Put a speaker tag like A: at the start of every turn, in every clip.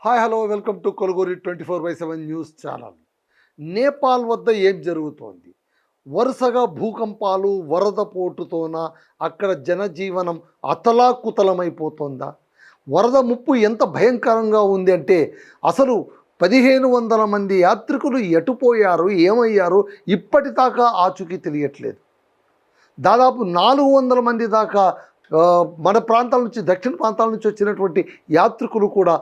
A: Hi hello welcome to Koluguri 24/7 news channel. Nepal వద్ద ఏం జరుగుతోంది? వరుసగా భూకంపాలు వరద పోటుతోన అక్కడ జనజీవనం అతలాకుతలమైపోతుందా? వరద ముప్పు ఎంత భయంకరంగా ఉంది అంటే అసలు 1500 మంది యాత్రికులు ఎటుపోయారు, ఏమయ్యారు ఇప్పటిదాకా ఆచూకీ తెలియట్లేదు. దాదాపు 400 మంది దాకా మన ప్రాంతాల నుంచి, దక్షిణ ప్రాంతాల నుంచి వచ్చినటువంటి యాత్రికులు కూడా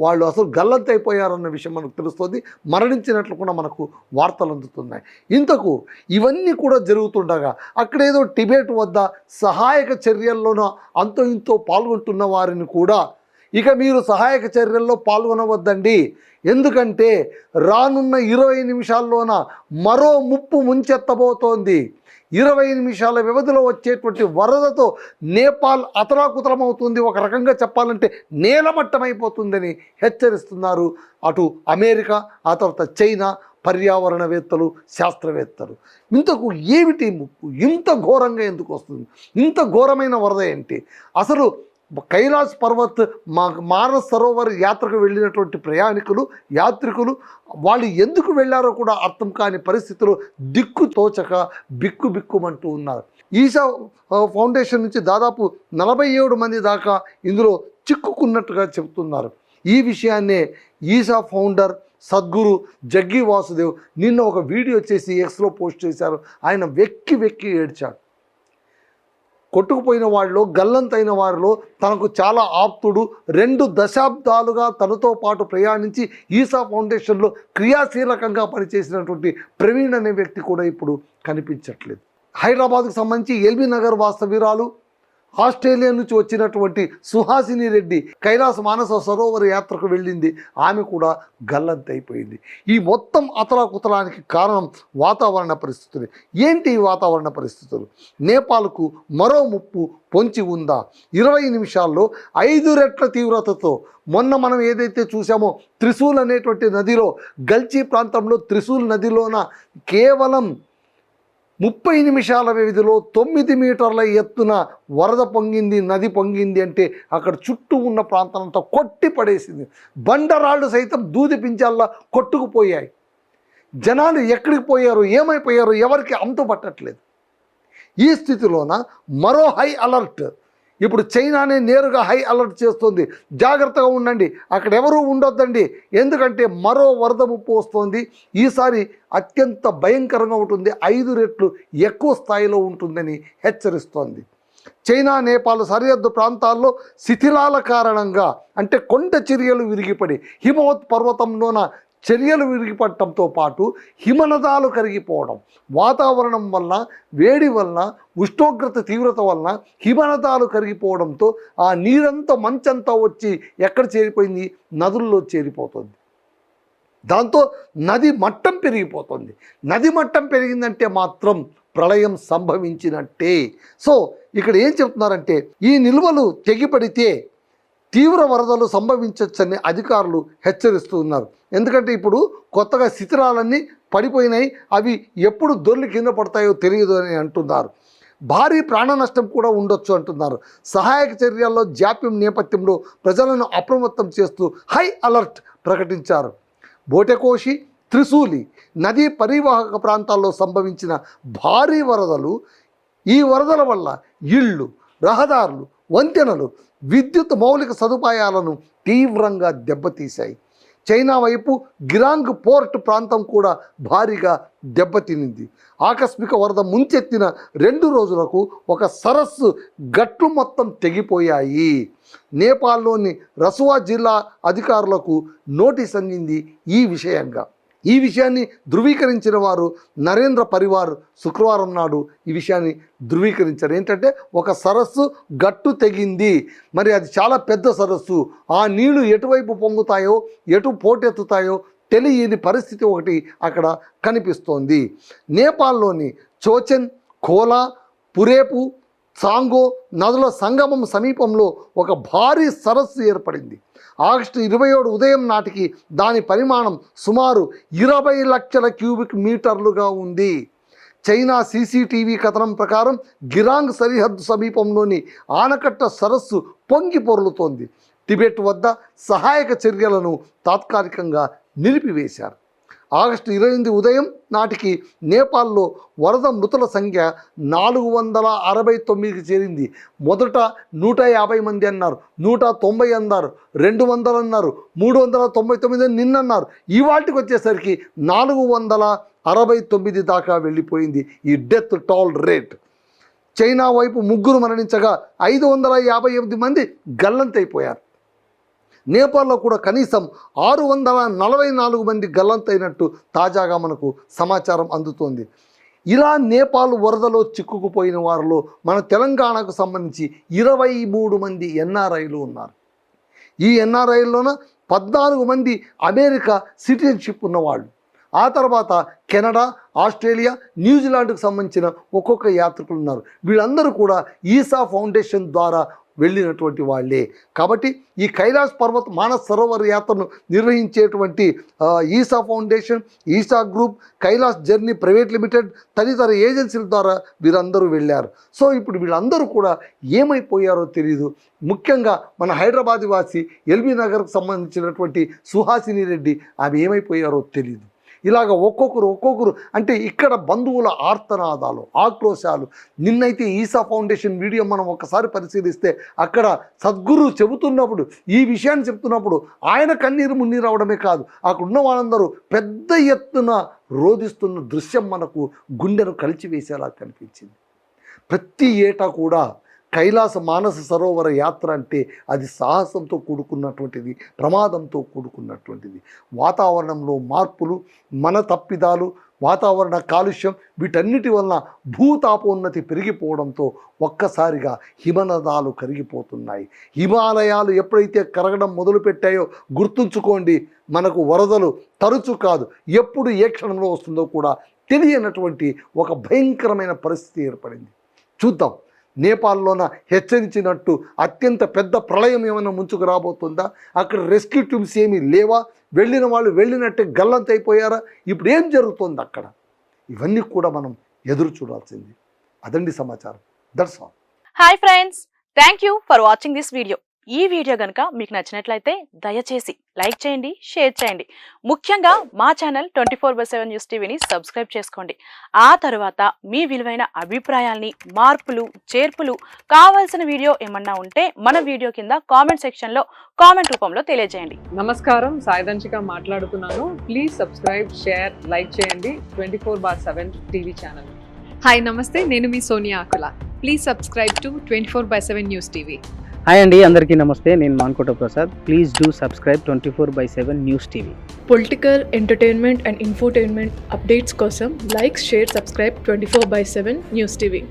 A: వాళ్ళు అసలు గల్లంతైపోయారన్న విషయం మనకు తెలుస్తుంది. మరణించినట్లు కూడా మనకు వార్తలు అందుతున్నాయి. ఇంతకు ఇవన్నీ కూడా జరుగుతుండగా అక్కడేదో టిబెట్ వద్ద సహాయక చర్యల్లోనూ అంతో ఇంతో పాల్గొంటున్న వారిని కూడా ఇక మీరు సహాయక చర్యల్లో పాల్గొనవద్దండి, ఎందుకంటే రానున్న 20 నిమిషాల్లోన మరో ముప్పు ముంచెత్తబోతోంది. 20 నిమిషాల వ్యవధిలో వచ్చేటువంటి వరదతో నేపాల్ అతలాకుతలమవుతుంది. ఒక రకంగా చెప్పాలంటే నేలమట్టమైపోతుందని హెచ్చరిస్తున్నారు అటు అమెరికా, ఆ తర్వాత చైనా పర్యావరణవేత్తలు, శాస్త్రవేత్తలు. ఇంతకు ఏమిటి ముప్పు? ఇంత ఘోరంగా ఎందుకు వస్తుంది? ఇంత ఘోరమైన వరద ఏంటి? అసలు కైలాస్ పర్వత్ మానస్ సరోవర్ యాత్రకు వెళ్ళినటువంటి యాత్రికులు వాళ్ళు ఎందుకు వెళ్ళారో కూడా అర్థం కాని పరిస్థితులు, దిక్కు తోచక బిక్కుమంటూ ఉన్నారు. ఈశా ఫౌండేషన్ నుంచి దాదాపు 47 మంది దాకా ఇందులో చిక్కుకున్నట్టుగా చెబుతున్నారు. ఈ విషయాన్నే ఈశా ఫౌండర్ సద్గురు జగ్గి వాసుదేవ్ నిన్న ఒక వీడియో చేసి ఎక్స్లో పోస్ట్ చేశారు. ఆయన వెక్కి ఏడ్చాడు. కొట్టుకుపోయిన వారిలో, గల్లంతైన వారిలో తనకు చాలా ఆప్తుడు, 2 దశాబ్దాలుగా తనతో పాటు ప్రయాణించి ఈశా ఫౌండేషన్లో క్రియాశీలకంగా పనిచేసినటువంటి ప్రవీణ్ అనే వ్యక్తి కూడా ఇప్పుడు కనిపించట్లేదు. హైదరాబాద్కు సంబంధించి ఎల్బీ నగర్ వాస్తవ్యురాలు, ఆస్ట్రేలియా నుంచి వచ్చినటువంటి సుహాసిని రెడ్డి కైలాస మానస సరోవర యాత్రకు వెళ్ళింది. ఆమె కూడా గల్లంతైపోయింది. ఈ మొత్తం అతలాకుతలానికి కారణం వాతావరణ పరిస్థితులు. ఏంటి ఈ వాతావరణ పరిస్థితులు? నేపాల్కు మరో ముప్పు పొంచి ఉందా? 20 నిమిషాల్లో 5 రెట్ల తీవ్రతతో మొన్న మనం ఏదైతే చూసామో త్రిశూల్ అనేటువంటి నదిలో, గల్చీ ప్రాంతంలో త్రిశూల్ నదిలోన కేవలం 30 నిమిషాల వ్యవధిలో 9 మీటర్ల ఎత్తున వరద పొంగింది, నది పొంగింది. అంటే అక్కడ చుట్టూ ఉన్న ప్రాంతాలంతా కొట్టి పడేసింది. బండరాళ్ళు సైతం దూది పించాల్లా కొట్టుకుపోయాయి. జనాలు ఎక్కడికి పోయారు, ఏమైపోయారు, ఎవరికి అంతు పట్టట్లేదు. ఈ స్థితిలోన మరో హై అలర్ట్. ఇప్పుడు చైనానే నేరుగా హై అలర్ట్ చేస్తుంది. జాగ్రత్తగా ఉండండి, అక్కడ ఎవరూ ఉండొద్దండి, ఎందుకంటే మరో వరద ముప్పు వస్తుంది. ఈసారి అత్యంత భయంకరంగా ఉంటుంది, 5 రెట్లు ఎక్కువ స్థాయిలో ఉంటుందని హెచ్చరిస్తోంది. చైనా నేపాల్ సరిహద్దు ప్రాంతాల్లో శిథిలాల కారణంగా, అంటే కొండ చర్యలు విరిగిపడి హిమవత్ పర్వతంలోన చర్యలు విరిగిపడటంతో పాటు హిమనదాలు కరిగిపోవడం, వాతావరణం వల్ల, వేడి వల్ల, ఉష్ణోగ్రత తీవ్రత వలన హిమనదాలు కరిగిపోవడంతో ఆ నీరంతా, మంచంతా వచ్చి ఎక్కడ చేరిపోయింది? నదుల్లో చేరిపోతుంది. దాంతో నది మట్టం పెరిగిపోతుంది. నది మట్టం పెరిగిందంటే మాత్రం ప్రళయం సంభవించినట్టే. సో ఇక్కడ ఏం చెప్తున్నారంటే ఈ నిల్వలు తెగిపడితే తీవ్ర వరదలు సంభవించవచ్చని అధికారులు హెచ్చరిస్తూ ఉన్నారు. ఎందుకంటే ఇప్పుడు కొత్తగా శిథిలాలన్నీ పడిపోయినాయి, అవి ఎప్పుడు దొర్లి కింద పడతాయో తెలియదు అని అంటున్నారు. భారీ ప్రాణ నష్టం కూడా ఉండొచ్చు అంటున్నారు. సహాయక చర్యల్లో జాప్యం నేపథ్యంలో ప్రజలను అప్రమత్తం చేస్తూ హై అలర్ట్ ప్రకటించారు. బోటెకోషి, త్రిశూలి నదీ పరివాహక ప్రాంతాల్లో సంభవించిన భారీ వరదలు, ఈ వరదల వల్ల ఇళ్ళు, రహదారులు, వంతెనలు, విద్యుత్ మౌలిక సదుపాయాలను తీవ్రంగా దెబ్బతీశాయి. చైనా వైపు గిరాంగ్ పోర్ట్ ప్రాంతం కూడా భారీగా దెబ్బతినింది. ఆకస్మిక వరద ముంచెత్తిన 2 రోజులకు ఒక సరస్సు గట్లు మొత్తం తెగిపోయాయి. నేపాల్లోని రసువా జిల్లా అధికారులకు నోటీస్ అందింది ఈ విషయాన్ని ధృవీకరించిన వారు నరేంద్ర పరివార్ శుక్రవారం నాడు ఈ విషయాన్ని ధృవీకరించారు. ఏంటంటే ఒక సరస్సు గట్టు తెగింది, మరి అది చాలా పెద్ద సరస్సు, ఆ నీళ్లు ఎటువైపు పొంగుతాయో, ఎటు పోటెత్తుతాయో తెలియని పరిస్థితి ఒకటి అక్కడ కనిపిస్తోంది. నేపాల్లోని చోచెన్, ఖోలా, పురేపు, సాంగో నదుల సంగమం సమీపంలో ఒక భారీ సరస్సు ఏర్పడింది. ఆగస్టు 27 ఉదయం నాటికి దాని పరిమాణం సుమారు 20 లక్షల క్యూబిక్ మీటర్లుగా ఉంది. చైనా సీసీటీవీ కథనం ప్రకారం గిరాంగ్ సరిహద్దు సమీపంలోని ఆనకట్ట సరస్సు పొంగి పొర్లుతోంది. టిబెట్ వద్ద సహాయక చర్యలను తాత్కాలికంగా నిలిపివేశారు. ఆగస్టు 28 ఉదయం నాటికి నేపాల్లో వరద మృతుల సంఖ్య 469కి చేరింది. మొదట 150 మంది అన్నారు, 190 అన్నారు, 200 అన్నారు, 399 నిన్నన్నారు. ఇవాటికి వచ్చేసరికి 469 దాకా వెళ్ళిపోయింది ఈ డెత్ టోల్ రేట్. చైనా వైపు 3 మరణించగా 558 మంది గల్లంతైపోయారు. నేపాల్లో కూడా కనీసం 644 మంది గల్లంతైనట్టు తాజాగా మనకు సమాచారం అందుతోంది. ఇలా నేపాల్ వరదలో చిక్కుకుపోయిన వారిలో మన తెలంగాణకు సంబంధించి 23 మంది ఎన్ఆర్ఐలు ఉన్నారు. ఈ ఎన్ఆర్ఐల్లోన 14 మంది అమెరికా సిటిజన్షిప్ ఉన్నవాళ్ళు. ఆ తర్వాత కెనడా, ఆస్ట్రేలియా, న్యూజిలాండ్కు సంబంధించిన ఒక్కొక్క యాత్రికులు ఉన్నారు. వీళ్ళందరూ కూడా ఈసా ఫౌండేషన్ ద్వారా వెళ్ళినటువంటి వాళ్ళే. కాబట్టి ఈ కైలాస్ పర్వత్ మానస్ సరోవర్ యాత్రను నిర్వహించేటువంటి Isha foundation, Isha group, Kailash journey private limited తదితర ఏజెన్సీల ద్వారా వీరందరూ వెళ్ళారు. సో ఇప్పుడు వీళ్ళందరూ కూడా ఏమైపోయారో తెలియదు. ముఖ్యంగా మన హైదరాబాద్ వాసి ఎల్బీ నగర్కు సంబంధించినటువంటి సుహాసిని రెడ్డి, ఆమె ఏమైపోయారో తెలియదు. ఇలాగ ఒక్కొక్కరు అంటే ఇక్కడ బంధువుల ఆర్తనాదాలు, ఆక్రోశాలు. నిన్నైతే ఈసా ఫౌండేషన్ వీడియో మనం ఒకసారి పరిశీలిస్తే అక్కడ సద్గురు చెబుతున్నప్పుడు, ఈ విషయాన్ని చెప్తున్నప్పుడు ఆయన కన్నీరు మున్నీరు అవడమే కాదు, అక్కడ ఉన్న వాళ్ళందరూ పెద్ద ఎత్తున రోధిస్తున్న దృశ్యం మనకు గుండెను కలిచివేసేలా కనిపించింది. ప్రతి ఏటా కూడా కైలాస మానస సరోవర యాత్ర అంటే అది సాహసంతో కూడుకున్నటువంటిది, ప్రమాదంతో కూడుకున్నటువంటిది. వాతావరణంలో మార్పులు, మన తప్పిదాలు, వాతావరణ కాలుష్యం, వీటన్నిటి వలన భూతాపోన్నతి పెరిగిపోవడంతో ఒక్కసారిగా హిమనదాలు కరిగిపోతున్నాయి. హిమాలయాలు ఎప్పుడైతే కరగడం మొదలుపెట్టాయో గుర్తుంచుకోండి, మనకు వరదలు తరచు కాదు, ఎప్పుడు ఏ క్షణంలో వస్తుందో కూడా తెలియనటువంటి ఒక భయంకరమైన పరిస్థితి ఏర్పడింది. చూద్దాం, నేపాల్లోన హెచ్చరించినట్టు అత్యంత పెద్ద ప్రళయం ఏమైనా ముంచుకు రాబోతుందా? అక్కడ రెస్క్యూ టీమ్స్ ఏమీ లేవా? వెళ్ళిన వాళ్ళు వెళ్ళినట్టే గల్లంతైపోయారా? ఇప్పుడు ఏం జరుగుతుంది అక్కడ? ఇవన్నీ కూడా మనం ఎదురు చూడాల్సింది. అదండి సమాచారం. That's all.
B: Hi friends, thank you for watching this video. ఈ వీడియో కనుక మీకు నచ్చినట్లయితే దయచేసి లైక్ చేయండి, షేర్ చేయండి. ముఖ్యంగా మా ఛానల్ 24/7 న్యూస్ టీవీని సబ్స్క్రైబ్ చేసుకోండి. ఆ తర్వాత మీ విలువైన అభిప్రాయాల్ని, మార్పులు, చేర్పులు, కావాల్సిన వీడియో ఏమన్నా ఉంటే మన వీడియో కింద కామెంట్ సెక్షన్లో కామెంట్ రూపంలో తెలియజేయండి.
C: నమస్కారం, సాయిదంచిక మాట్లాడుతున్నాను. ప్లీజ్ సబ్స్క్రైబ్, షేర్, లైక్ చేయండి 24/7 టీవీ ఛానల్.
D: హాయ్ నమస్తే, నేను మీ Sonia Akula. Please subscribe to 24/7 news TV.
E: Hi అండి, అందరికీ నమస్తే. నేను Mankota Prasad. Please do subscribe 24/7 news TV.
F: Political, entertainment and infotainment updates కోసం like, share, subscribe 24/7 news TV.